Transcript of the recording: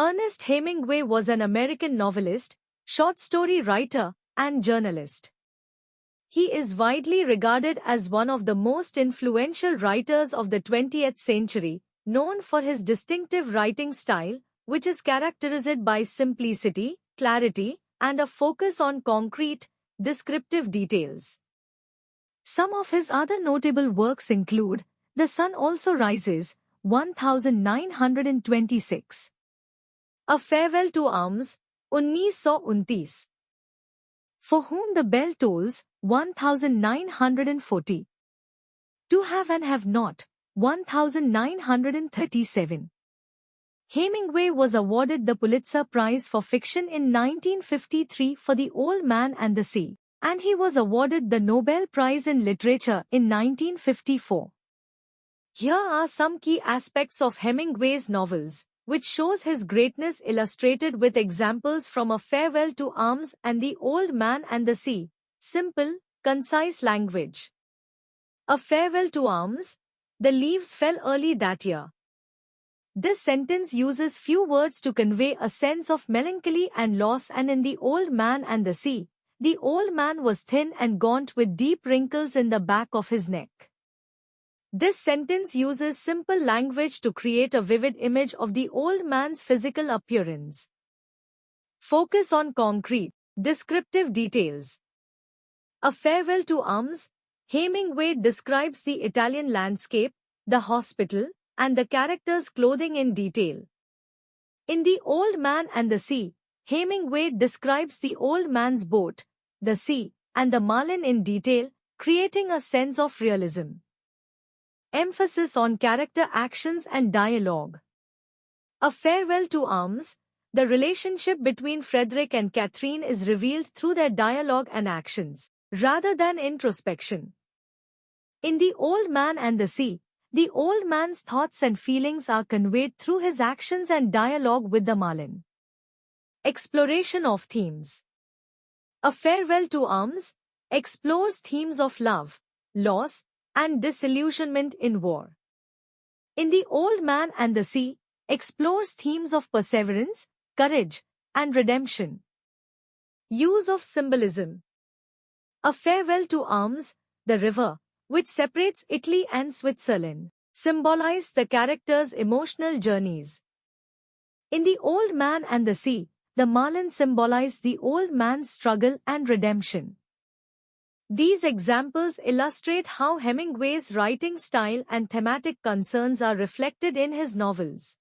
Ernest Hemingway was an American novelist, short story writer, and journalist. He is widely regarded as one of the most influential writers of the 20th century, known for his distinctive writing style, which is characterized by simplicity, clarity, and a focus on concrete, descriptive details. Some of his other notable works include The Sun Also Rises, 1926. A Farewell to Arms, 1929. For Whom the Bell Tolls, 1940. To Have and Have Not, 1937. Hemingway was awarded the Pulitzer Prize for Fiction in 1953 for The Old Man and the Sea, and he was awarded the Nobel Prize in Literature in 1954. Here are some key aspects of Hemingway's novels, which shows his greatness illustrated with examples from A Farewell to Arms and The Old Man and the Sea. Simple, concise language. A Farewell to Arms. The leaves fell early that year. This sentence uses few words to convey a sense of melancholy and loss, and in The Old Man and the Sea, the old man was thin and gaunt with deep wrinkles in the back of his neck. This sentence uses simple language to create a vivid image of the old man's physical appearance. Focus on concrete, descriptive details. A Farewell to Arms. Hemingway describes the Italian landscape, the hospital, and the characters' clothing in detail. In The Old Man and the Sea, Hemingway describes the old man's boat, the sea, and the marlin in detail, creating a sense of realism. Emphasis on character actions and dialogue. A Farewell to Arms. The relationship between Frederick and Catherine is revealed through their dialogue and actions, rather than introspection. In The Old Man and the Sea, the old man's thoughts and feelings are conveyed through his actions and dialogue with the marlin. Exploration of themes. A Farewell to Arms explores themes of love, loss, and disillusionment in war. In The Old Man and the Sea, explores themes of perseverance, courage, and redemption. Use of symbolism. A Farewell to Arms. The river, which separates Italy and Switzerland, symbolized the characters' emotional journeys. In The Old Man and the Sea, the marlin symbolized the old man's struggle and redemption. These examples illustrate how Hemingway's writing style and thematic concerns are reflected in his novels.